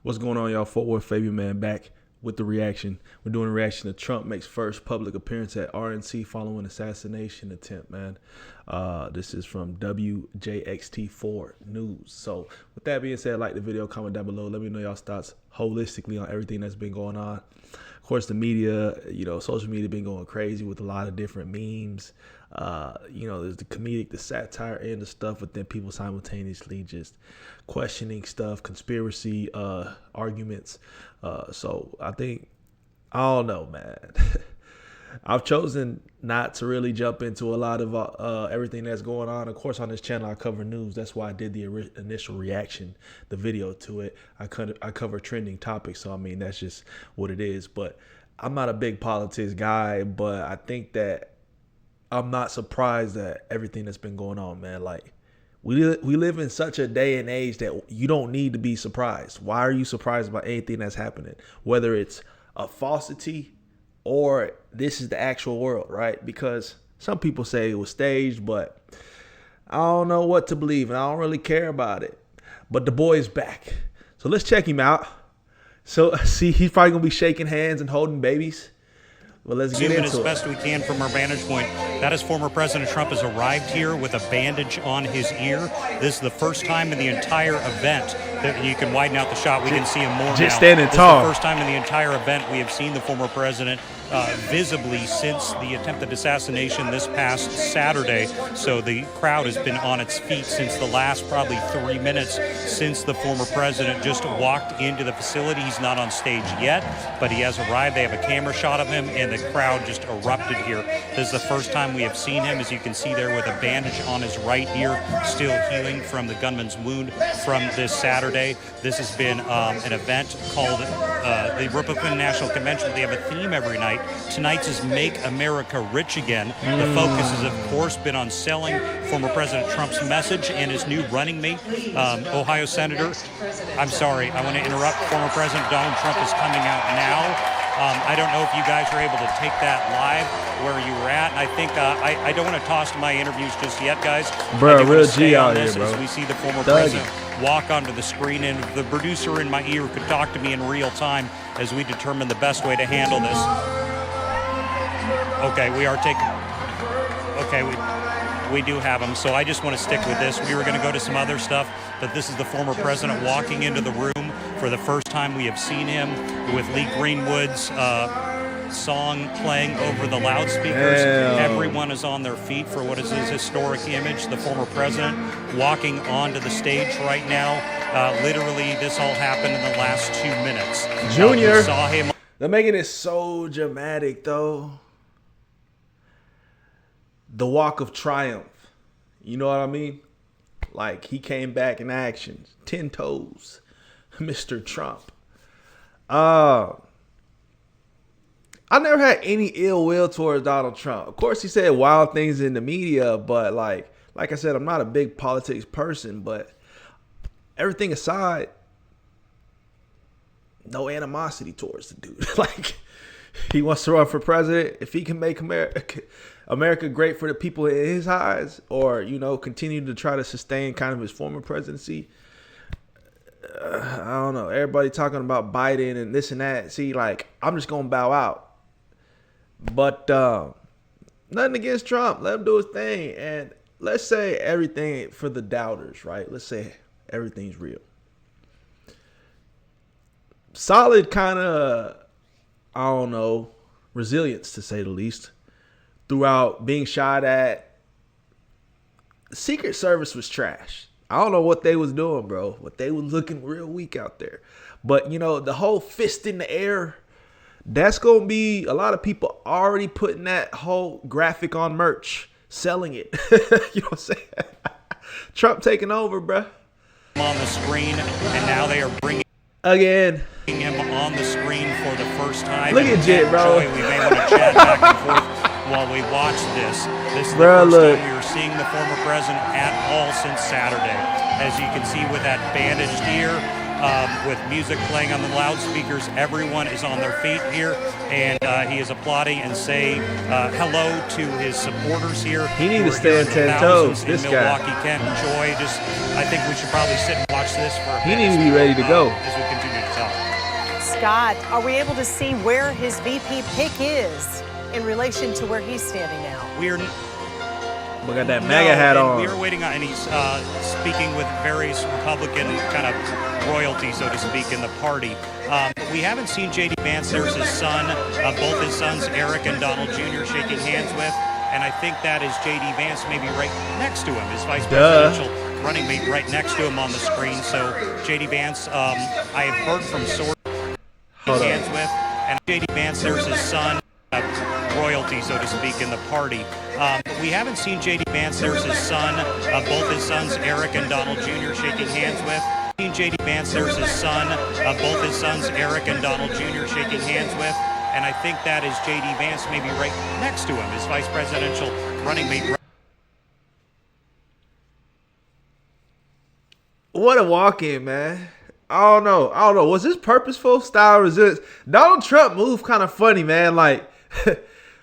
What's going on, y'all? BigBossFabo, man, back with the reaction. We're doing a reaction to Trump makes first public appearance at RNC following assassination attempt, man. This is from WJXT4 News. So with that being said, like the video, comment down below. Let me know y'all's thoughts holistically on everything that's been going on. Of course, the media, social media been going crazy with a lot of different memes. There's the comedic, the satire end of stuff, but then people simultaneously just questioning stuff, conspiracy arguments. So I don't know, man. I've chosen not to really jump into a lot of everything that's going on. Of course, on this channel, I cover news. That's why I did the initial reaction, the video to it. I cover trending topics. So, I mean, that's just what it is. But I'm not a big politics guy, but I think that I'm not surprised at everything that's been going on, man. Like, we live in such a day and age that you don't need to be surprised. Why are you surprised about anything that's happening? Whether it's a falsity or this is the actual world, right? Because some people say it was staged, but I don't know what to believe, and I don't really care about it. But the boy's back. So let's check him out. So, see, he's probably going to be shaking hands and holding babies. Well, let's get into it. As best we can from our vantage point. That is former President Trump has arrived here with a bandage on his ear. This is the first time in the entire event that you can widen out the shot. We can see him more now. Just standing tall. This is the first time in the entire event we have seen the former president visibly since the attempted assassination this past Saturday. So the crowd has been on its feet since the last probably 3 minutes since the former president just walked into the facility. He's not on stage yet, but he has arrived. They have a camera shot of him, and the crowd just erupted here. This is the first time we have seen him, as you can see there, with a bandage on his right ear, still healing from the gunman's wound from this Saturday. This has been an event called the Republican National Convention. They have a theme every night. Tonight's is Make America Rich Again. The focus has, of course, been on selling former President Trump's message and his new running mate, Ohio Senator. I'm sorry, I want to interrupt. Former President Donald Trump is coming out now. I don't know if you guys are able to take that live where you were at. I think I don't want to toss to my interviews just yet, guys. Bro, real G out here, bro. As we see the former president walk onto the screen, and the producer in my ear could talk to me in real time as we determine the best way to handle this. Okay, we are taking. Okay, we do have him, so I just want to stick with this. We were going to go to some other stuff, but this is the former president walking into the room for the first time we have seen him, with Lee Greenwood's song playing over the loudspeakers. Everyone is on their feet for what is his historic image, the former president walking onto the stage right now. Literally, this all happened in the last 2 minutes. Junior, saw him. They're making it so dramatic, though. The walk of triumph. You know what I mean? Like, he came back in action. 10 toes. Mr. Trump. I never had any ill will towards Donald Trump. Of course, he said wild things in the media, but like I said, I'm not a big politics person, but everything aside, no animosity towards the dude. Like, he wants to run for president. If he can make America great for the people in his eyes, or, continue to try to sustain kind of his former presidency, I don't know. Everybody talking about Biden and this and that. See, like, I'm just going to bow out. But nothing against Trump. Let him do his thing. And let's say everything for the doubters, right? Let's say everything's real. Solid kind of, I don't know, resilience, to say the least, throughout being shot at. The Secret Service was trash. I don't know what they was doing, bro. But they was looking real weak out there. But, the whole fist in the air, that's going to be a lot of people already putting that whole graphic on merch, selling it. You know what I'm saying? Trump taking over, bro. On the screen, and now they are bringing him on the screen for the first time. Look at Jit, bro. We may want to chat back and forth while we watch this. This is the first time we are seeing the former president at all since Saturday. As you can see with that bandaged ear, with music playing on the loudspeakers, everyone is on their feet here, and he is applauding and saying hello to his supporters here. He needs to stand 10 toes. This Milwaukee, guy. Kent, enjoy. I think we should probably sit and watch this for a He needs to be ready to go. as we continue to tell Scott, are we able to see where his VP pick is in relation to where he's standing now? We got that MAGA hat on. We are waiting on, and he's speaking with various Republican kind of royalty, so to speak, in the party. But we haven't seen J.D. Vance. There's his son, both his sons, Eric and Donald Jr., shaking hands with. And I think that is J.D. Vance maybe right next to him, his vice presidential running mate right next to him on the screen. So J.D. Vance, I have heard from sources hands with. And J.D. Vance, there's his son, royalty, so to speak, in the party. But we haven't seen J.D. Vance. There's his son, both his sons, Eric and Donald Jr., shaking hands with. J.D. Vance, there's his son, both his sons, Eric and Donald Jr., shaking hands with. And I think that is J.D. Vance maybe right next to him, his vice presidential running mate. What a walk-in, man. I don't know. Was this purposeful? Style resist. Donald Trump moved kind of funny, man. Like,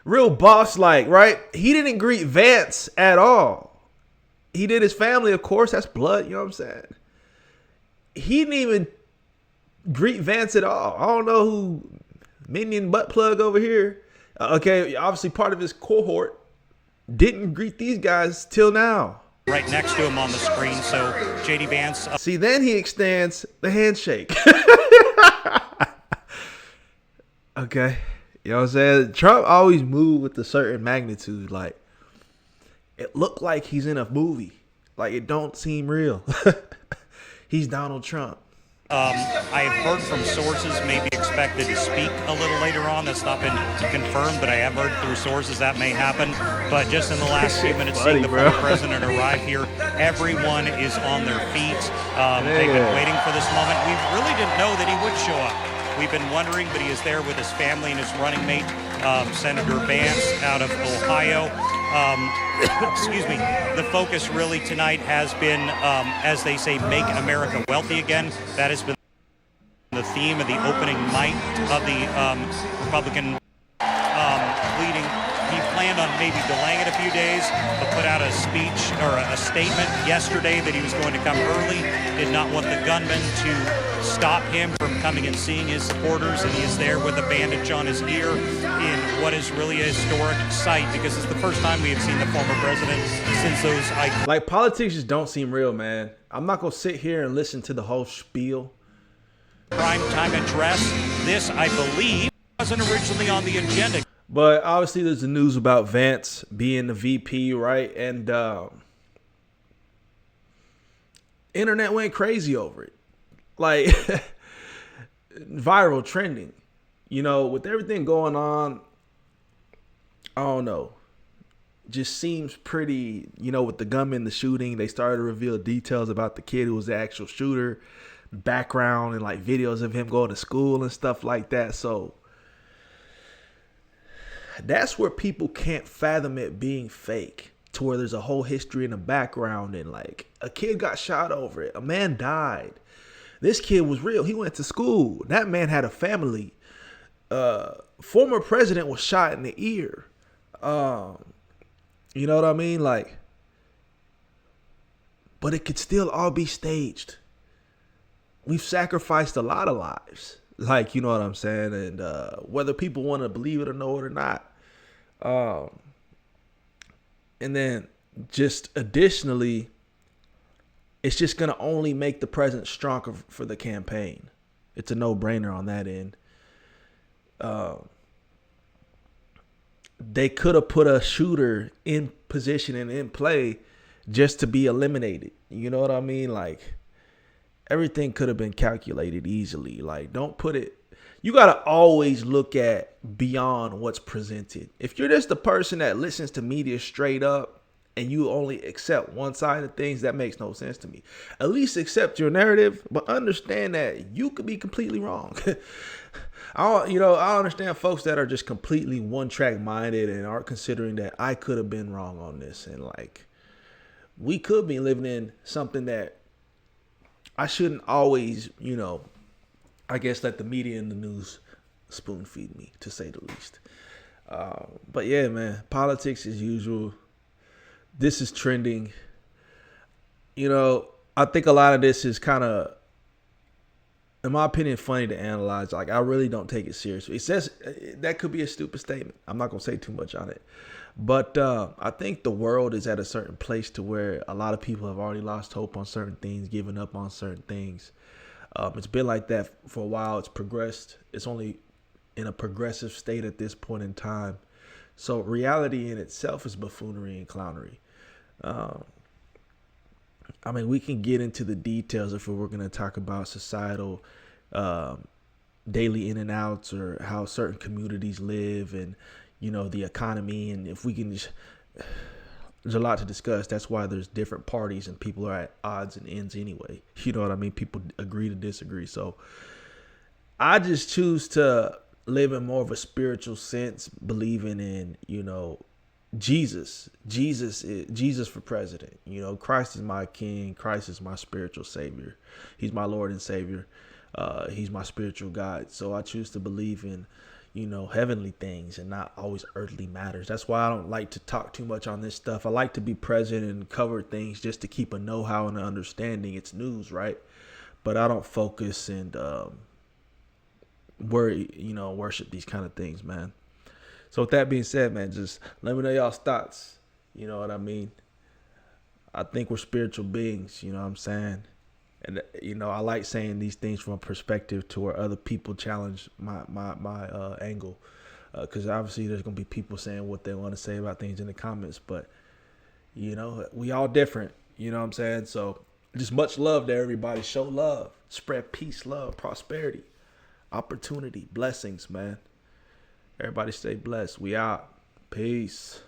real boss-like, right? He didn't greet Vance at all. He did his family, of course. That's blood, you know what I'm saying? He didn't even greet Vance at all. I don't know who... Minion butt plug over here. Okay, obviously part of his cohort didn't greet these guys till now. Right next to him on the screen, so J.D. Vance. See, then he extends the handshake. Okay, you know what I'm saying? Trump always moved with a certain magnitude. Like, it looked like he's in a movie. Like, it don't seem real. He's Donald Trump. I have heard from sources maybe expected to speak a little later on. That's not been confirmed, but I have heard through sources that may happen. But just in the last few minutes, seeing the former president arrive here, everyone is on their feet. They've been waiting for this moment. We really didn't know that he would show up. We've been wondering, but he is there with his family and his running mate, Senator Vance out of Ohio. Excuse me. The focus really tonight has been, as they say, make America wealthy again. That has been the theme of the opening night of the Republican leading. He planned on maybe delaying it a few days, but put out a speech or a statement yesterday that he was going to come early, did not want the gunman to stop him from coming and seeing his supporters, and he is there with a bandage on his ear in what is really a historic sight, because it's the first time we have seen the former president since those... Like, politics just don't seem real, man. I'm not going to sit here and listen to the whole spiel. Prime time address. This, I believe, wasn't originally on the agenda. But obviously there's the news about Vance being the VP, right? And internet went crazy over it. Like, viral, trending. You know, with everything going on, I don't know. Just seems pretty, you know, with the gunman, the shooting, they started to reveal details about the kid who was the actual shooter, background, and like videos of him going to school and stuff like that. So that's where people can't fathom it being fake, to where there's a whole history in the background, and like a kid got shot over it. A man died. This kid was real. He went to school. That man had a family. Former president was shot in the ear. You know what I mean? Like, but it could still all be staged. We've sacrificed a lot of lives. Like, you know what I'm saying? And whether people want to believe it or know it or not. And then just additionally, it's just going to only make the president stronger for the campaign. It's a no-brainer on that end. They could have put a shooter in position and in play just to be eliminated. You know what I mean? Like, everything could have been calculated easily. Like, don't put it... You got to always look at beyond what's presented. If you're just the person that listens to media straight up and you only accept one side of things, that makes no sense to me. At least accept your narrative, but understand that you could be completely wrong. I understand folks that are just completely one-track minded and aren't considering that I could have been wrong on this. And like, we could be living in something that I shouldn't always, you know, I guess let the media and the news spoon feed me, to say the least. But yeah, man, politics as usual. This is trending. You know, I think a lot of this is kind of in my opinion, funny to analyze. Like, I really don't take it seriously. It says that could be a stupid statement. I'm not gonna say too much on it, but I think the world is at a certain place to where a lot of people have already lost hope on certain things, given up on certain things. It's been like that for a while. It's progressed. It's only in a progressive state at this point in time. So reality in itself is buffoonery and clownery. I mean, we can get into the details if we're going to talk about societal daily in and outs, or how certain communities live, and, you know, the economy. And if we can just, there's a lot to discuss. That's why there's different parties and people are at odds and ends anyway. You know what I mean? People agree to disagree. So I just choose to live in more of a spiritual sense, believing in, you know, Jesus for president. You know, Christ is my king. Christ is my spiritual savior. He's my Lord and Savior. He's my spiritual guide. So I choose to believe in, you know, heavenly things and not always earthly matters. That's why I don't like to talk too much on this stuff. I like to be present and cover things just to keep a know-how and an understanding. It's news, right? But I don't focus and worship these kind of things, man. So with that being said, man, just let me know y'all's thoughts. You know what I mean? I think we're spiritual beings, you know what I'm saying? And, you know, I like saying these things from a perspective to where other people challenge my angle. Because obviously there's going to be people saying what they want to say about things in the comments. But, you know, we all different. You know what I'm saying? So just much love to everybody. Show love. Spread peace, love, prosperity, opportunity, blessings, man. Everybody stay blessed. We out. Peace.